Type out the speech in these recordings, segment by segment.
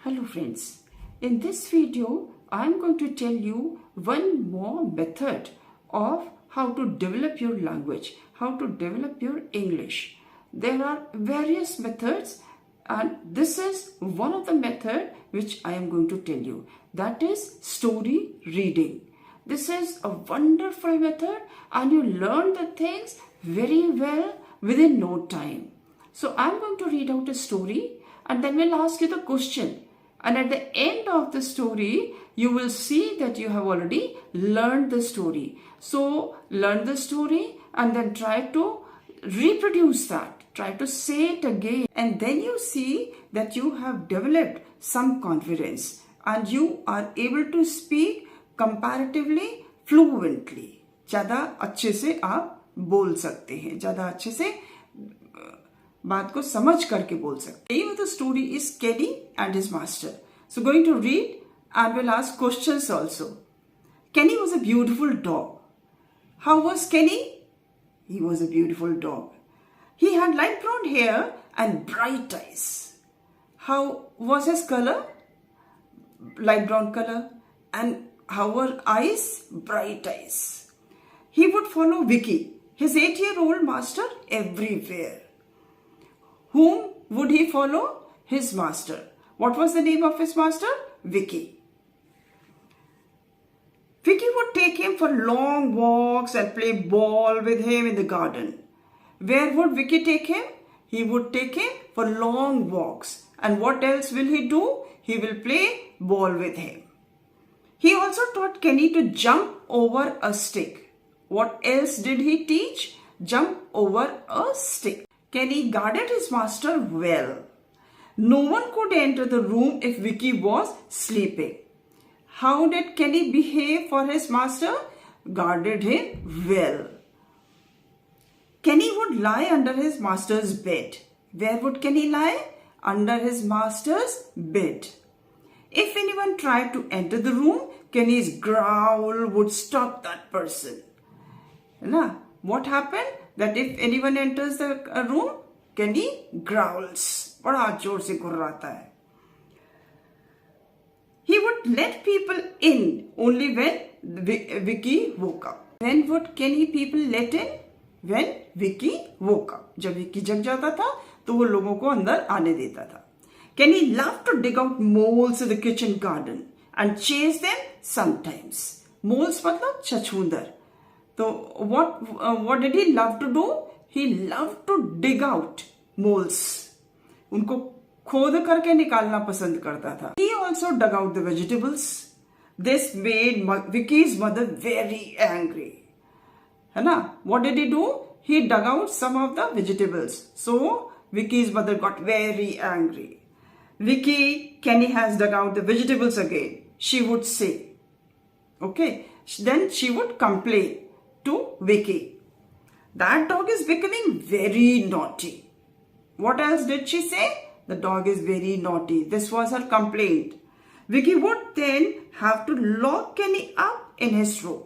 Hello friends, in this video I am going to tell you one more method of how to develop your language, how to develop your English. There are various methods and this is one of the method which I am going to tell you, that is story reading. This is a wonderful method and you learn the things very well within no time. So I am going to read out a story and then we'll ask you the question. And at the end of the story, you will see that you have already learned the story. So learn the story and then try to reproduce that. Try to say it again. And then you see that you have developed some confidence and you are able to speak comparatively fluently. ज़्यादा अच्छे से आप बोल सकते हैं, ज़्यादा अच्छे से बात को समझ करके बोल सकते हैं. The name of the story is Kenny and his master. So going to read and we'll ask questions also. Kenny was a beautiful dog. How was Kenny? He was a beautiful dog. He had light brown hair and bright eyes. How was his color? Light brown color. And how were eyes? Bright eyes. He would follow Vicky, his 8-year-old master, everywhere. Whom would he follow? His master. What was the name of his master? Vicky. Vicky would take him for long walks and play ball with him in the garden. Where would Vicky take him? He would take him for long walks. And what else will he do? He will play ball with him. He also taught Kenny to jump over a stick. What else did he teach? Jump over a stick. Kenny guarded his master well. No one could enter the room if Vicky was sleeping. How did Kenny behave for his master? Guarded him well. Kenny would lie under his master's bed. Where would Kenny lie? Under his master's bed. If anyone tried to enter the room, Kenny's growl would stop that person. Now, what happened? That if anyone enters the room, Kenny growls. बड़ा जोर से गुर्राता है. He would let people in only when Vicky woke up. When would Kenny people let in? When Vicky woke up. जब Vicky जग जाता था, तो वो लोगों को अंदर आने देता था. Kenny loved to dig out moles in the kitchen garden and chase them sometimes. Moles मतलब छछूंदर. So what did he love to do? He loved to dig out moles. उनको खोद करके निकालना पसंद करता था. He also dug out the vegetables. This made Vicky's mother very angry. है ना? What did he do? He dug out some of the vegetables. So Vicky's mother got very angry. Vicky, Kenny has dug out the vegetables again. She would say. Okay. Then she would complain to Vicky. That dog is becoming very naughty. What else did she say? The dog is very naughty. This was her complaint. Vicky would then have to lock Kenny up in his room.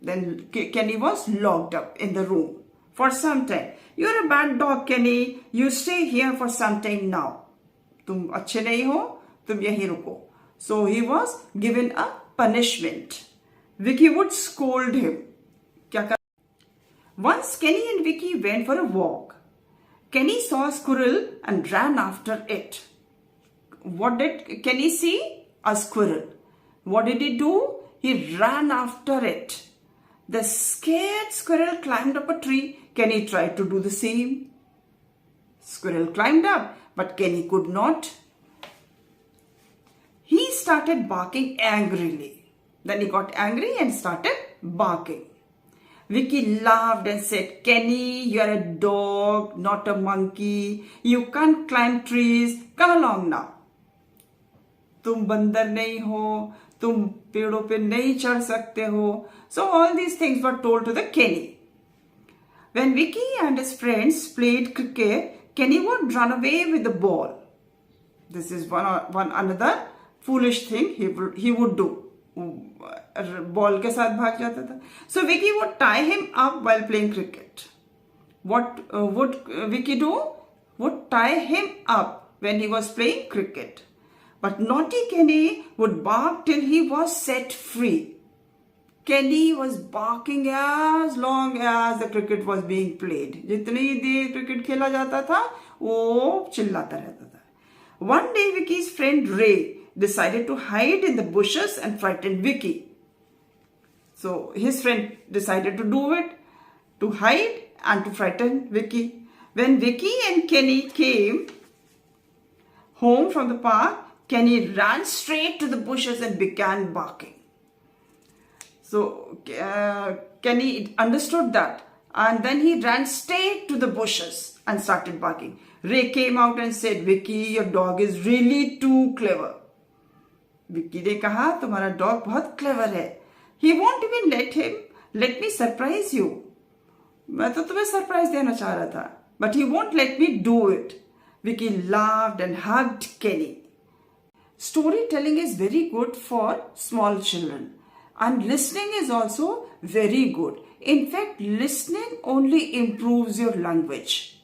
Then Kenny was locked up in the room for some time. You're a bad dog, Kenny. You stay here for some time now. तुम अच्छे नहीं हो, तुम यहीं रुको. So he was given a punishment. Vicky would scold him. Once Kenny and Vicky went for a walk. Kenny saw a squirrel and ran after it. What did Kenny see? A squirrel. What did he do? He ran after it. The scared squirrel climbed up a tree. Kenny tried to do the same. Squirrel climbed up, but Kenny could not. He started barking angrily. Then he got angry and started barking. Vicky laughed and said, Kenny, you are a dog, not a monkey. You can't climb trees. Come along now. तुम बंदर नहीं हो, तुम पेड़ों पे नहीं चढ़ सकते हो. So all these things were told to the Kenny. When Vicky and his friends played cricket, Kenny would run away with the ball. This is one another foolish thing he would do. Ball के साथ भाग जाता था. So Vicky would tie him up while playing cricket. What would Vicky do? Would tie him up when he was playing cricket. But naughty Kenny would bark till he was set free. Kenny was barking as long as the cricket was being played. जितनी देर cricket खेला जाता था, वो चिल्लाता रहता था. One day, Vicky's friend Ray decided to hide in the bushes and frighten Vicky. So his friend decided to do it, to hide and to frighten Vicky. When Vicky and Kenny came home from the park, Kenny ran straight to the bushes and began barking. So Kenny understood that, and then he ran straight to the bushes and started barking. Ray came out and said, "Vicky, your dog is really too clever." Vicky ने कहा, तुम्हारा dog बहुत clever है. He won't even let me surprise you. मैं तो तुम्हें surprise देना चाह रहा था, but he won't let me do it. Vicky laughed and hugged Kenny. Storytelling is very good for small children, and listening is also very good. In fact, listening only improves your language.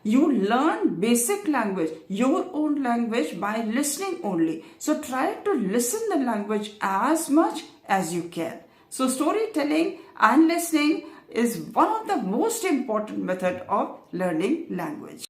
You learn basic language, your own language, by listening only. So try to listen the language as much as you can. So storytelling and listening is one of the most important method of learning language.